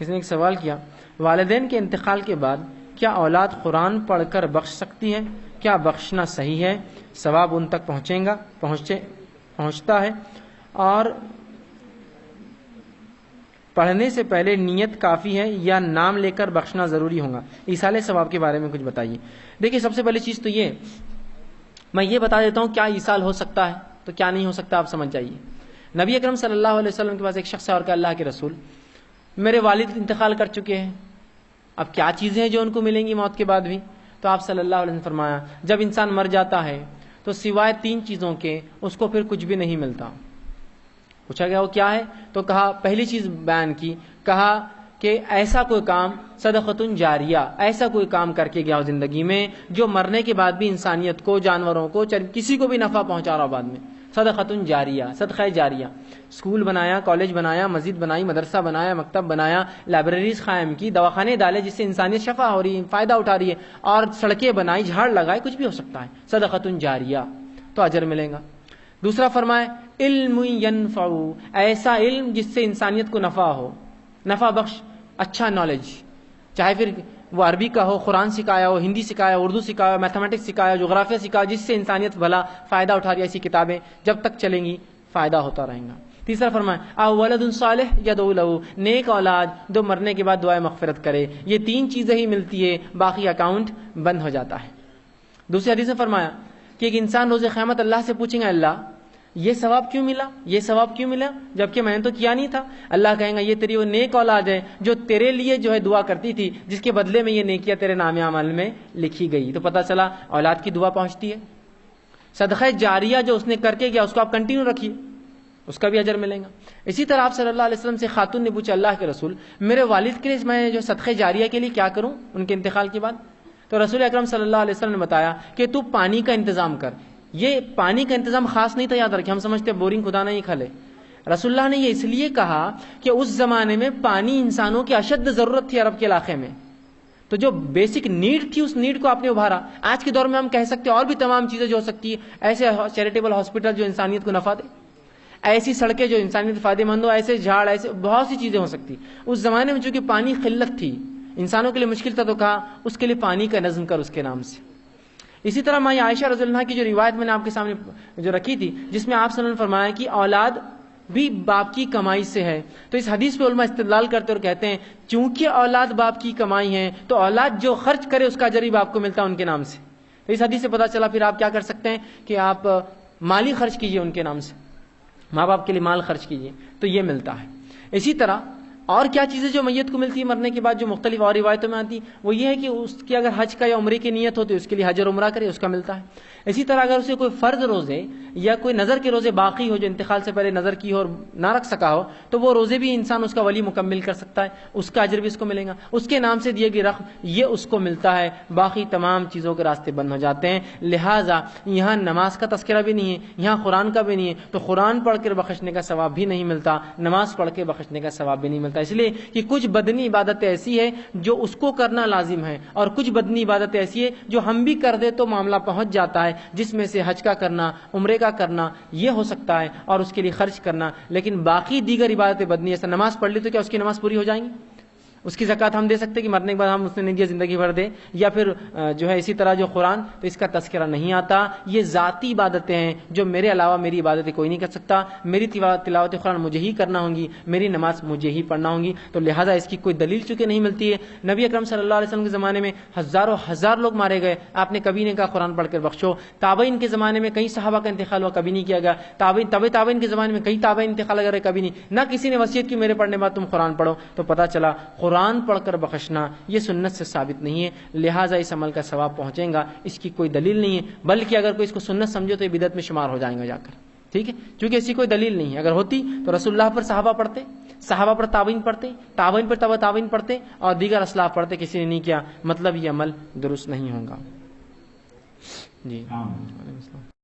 کسی نے ایک سوال کیا، والدین کے انتقال کے بعد کیا اولاد قرآن پڑھ کر بخش سکتی ہے؟ کیا بخشنا صحیح ہے؟ ثواب ان تک پہنچتا ہے؟ اور پڑھنے سے پہلے نیت کافی ہے یا نام لے کر بخشنا ضروری ہوگا؟ ایصال ثواب کے بارے میں کچھ بتائیے۔ دیکھیے، سب سے پہلی چیز تو یہ میں یہ بتا دیتا ہوں کیا ایصال ہو سکتا ہے تو کیا نہیں ہو سکتا، آپ سمجھ جائیے۔ نبی اکرم صلی اللہ علیہ وسلم کے پاس ایک شخص ہے اور کہ اللہ کے رسول، میرے والد انتقال کر چکے ہیں، اب کیا چیزیں ہیں جو ان کو ملیں گی موت کے بعد بھی؟ تو آپ صلی اللہ علیہ وسلم نے فرمایا، جب انسان مر جاتا ہے تو سوائے 3 چیزوں کے اس کو پھر کچھ بھی نہیں ملتا۔ پوچھا گیا وہ کیا ہے؟ تو کہا، پہلی چیز بیان کی، کہا کہ ایسا کوئی کام، صدقۃ جاریہ، ایسا کوئی کام کر کے گیا ہو زندگی میں جو مرنے کے بعد بھی انسانیت کو، جانوروں کو، کسی کو بھی نفع پہنچا رہا ہو بعد میں، صدقۃ جاریہ، صدقہ جاریہ۔ اسکول بنایا، کالج بنایا، مسجد بنائی، مدرسہ بنایا، مکتب بنایا، لائبریریز قائم کی، دواخانے ڈالے جس سے انسانیت شفا ہو رہی ہے، فائدہ اٹھا رہی ہے، اور سڑکیں بنائی، جھاڑ لگائے، کچھ بھی ہو سکتا ہے، صدقۃ جاریہ، تو اجر ملے گا۔ دوسرا فرمائے علم ینفع، ایسا علم جس سے انسانیت کو نفع ہو، نفع بخش، اچھا نالج، چاہے پھر وہ عربی کا ہو، قرآن سکھایا ہو، ہندی سکھایا، اردو سکھایا، میتھمیٹکس سکھایا، جغرافیہ سکھایا، جس سے انسانیت بھلا فائدہ اٹھا رہی ہے، ایسی کتابیں جب تک چلیں گی فائدہ ہوتا رہے گا۔ تیسرا فرمائے او ولد صالح یدعو لہ، نیک اولاد جو مرنے کے بعد دعائے مغفرت کرے، یہ 3 چیزیں ہی ملتی ہے، باقی اکاؤنٹ بند ہو جاتا ہے۔ دوسری حدیث میں فرمایا کہ ایک انسان روز قیامت اللہ سے پوچھیں گا، اللہ یہ ثواب کیوں ملا، یہ ثواب کیوں ملا جبکہ میں نے تو کیا نہیں تھا؟ اللہ کہیں گا یہ تیری وہ نیک اولاد ہے جو تیرے لیے جو ہے دعا کرتی تھی، جس کے بدلے میں یہ نیکیاں تیرے نام اعمال میں لکھی گئی۔ تو پتہ چلا اولاد کی دعا پہنچتی ہے۔ صدقہ جاریہ جو اس نے کر کے گیا اس کو آپ کنٹینیو رکھیے، اس کا بھی اجر ملے گا۔ اسی طرح آپ صلی اللہ علیہ وسلم سے خاتون نے پوچھا، اللہ کے رسول میرے والد کے لیے میں جو صدقہ جاریہ کے لیے کیا کروں ان کے انتقال کے بعد؟ تو رسول اکرم صلی اللہ علیہ وسلم نے بتایا کہ تو پانی کا انتظام کر۔ یہ پانی کا انتظام خاص نہیں تھا، یاد رکھیں، ہم سمجھتے ہیں بورنگ خدا نہیں کھلے۔ رسول اللہ نے یہ اس لیے کہا کہ اس زمانے میں پانی انسانوں کی اشد ضرورت تھی عرب کے علاقے میں، تو جو بیسک نیڈ تھی اس نیڈ کو آپ نے ابھارا۔ آج کے دور میں ہم کہہ سکتے ہیں اور بھی تمام چیزیں جو ہو سکتی ہے، ایسے چیریٹیبل ہاسپٹل جو انسانیت کو نفع دے، ایسی سڑکیں جو انسانیت فائدہ مند ہو، ایسے جھاڑ، ایسے بہت سی چیزیں ہو سکتی۔ اس زمانے میں چونکہ پانی قلت تھی، انسانوں کے لیے مشکل تھا، تو کہا اس کے لیے پانی کا نظم کر اس کے نام سے۔ اسی طرح ماں عائشہ رضی اللہ عنہا کی جو روایت میں نے آپ کے سامنے جو رکھی تھی، جس میں آپ صلی اللہ علیہ وسلم نے فرمایا کہ اولاد بھی باپ کی کمائی سے ہے، تو اس حدیث پہ علماء استدلال کرتے اور کہتے ہیں چونکہ اولاد باپ کی کمائی ہے تو اولاد جو خرچ کرے اس کا اجر بھی باپ کو ملتا ہے ان کے نام سے۔ تو اس حدیث سے پتہ چلا پھر آپ کیا کر سکتے ہیں کہ آپ مالی خرچ کیجئے ان کے نام سے، ماں باپ کے لیے مال خرچ کیجئے تو یہ ملتا ہے۔ اسی طرح اور کیا چیزیں جو میت کو ملتی ہے مرنے کے بعد جو مختلف اور روایتوں میں آتی، وہ یہ ہے کہ اس کی اگر حج کا یا عمرے کی نیت ہوتی ہے اس کے لیے حج اور عمرہ کرے، اس کا ملتا ہے۔ اسی طرح اگر اسے کوئی فرض روزے یا کوئی نظر کے روزے باقی ہو جو انتقال سے پہلے نظر کی ہو اور نہ رکھ سکا ہو، تو وہ روزے بھی انسان اس کا ولی مکمل کر سکتا ہے، اس کا اجر بھی اس کو ملے گا، اس کے نام سے دیے گئی رقم یہ اس کو ملتا ہے، باقی تمام چیزوں کے راستے بند ہو جاتے ہیں۔ لہٰذا یہاں نماز کا تذکرہ بھی نہیں ہے، یہاں قرآن کا بھی نہیں ہے، تو قرآن پڑھ کر بخشنے کا ثواب بھی نہیں ملتا، نماز پڑھ کے بخشنے کا ثواب بھی نہیں ملتا، اس لیے کہ کچھ بدنی عبادتیں ایسی ہے جو اس کو کرنا لازم ہے، اور کچھ بدنی عبادتیں ایسی ہے جو ہم بھی کر دے تو معاملہ پہنچ جاتا ہے، جس میں سے حج کا کرنا، عمرے کا کرنا یہ ہو سکتا ہے اور اس کے لیے خرچ کرنا، لیکن باقی دیگر عبادتیں بدنی، ایسا نماز پڑھ لی تو کیا اس کی نماز پوری ہو جائیں گی؟ اس کی زکوٰۃ ہم دے سکتے کہ مرنے کے بعد ہم اس نے نہیں دیا زندگی بھر دے، یا پھر جو ہے اسی طرح جو قرآن، تو اس کا تذکرہ نہیں آتا۔ یہ ذاتی عبادتیں ہیں جو میرے علاوہ میری عبادتیں کوئی نہیں کر سکتا، میری تلاوت قرآن مجھے ہی کرنا ہوں گی، میری نماز مجھے ہی پڑھنا ہوں گی، تو لہٰذا اس کی کوئی دلیل چونکہ نہیں ملتی ہے۔ نبی اکرم صلی اللہ علیہ وسلم کے زمانے میں ہزاروں ہزار لوگ مارے گئے، آپ نے کبھی نہیں کہا قرآن پڑھ کر بخشو۔ تابعین کے زمانے میں کئی صحابہ کا انتقال ہوا، کبھی نہیں کیا گیا۔ تابعین کے زمانے میں کئی تابعین انتقال کرے، کبھی نہیں، نہ کسی نے وصیت کی میرے پڑھنے بعد تم قرآن پڑھو۔ تو پتہ چلا قرآن پڑھ کر بخشنا یہ سنت سے ثابت نہیں ہے، لہٰذا اس عمل کا ثواب پہنچے گا، اس کی کوئی دلیل نہیں ہے، بلکہ اگر کوئی اس کو سنت سمجھے تو یہ بدعت میں شمار ہو جائیں گا جا کر، ٹھیک ہے، کیونکہ ایسی کوئی دلیل نہیں ہے۔ اگر ہوتی تو رسول اللہ پر صحابہ پڑھتے، صحابہ پر تابعین پڑھتے، تابعین پر تبع تابعین پڑھتے، اور دیگر اسلاف پڑھتے، کسی نے نہیں کیا، مطلب یہ عمل درست نہیں ہوگا۔ جی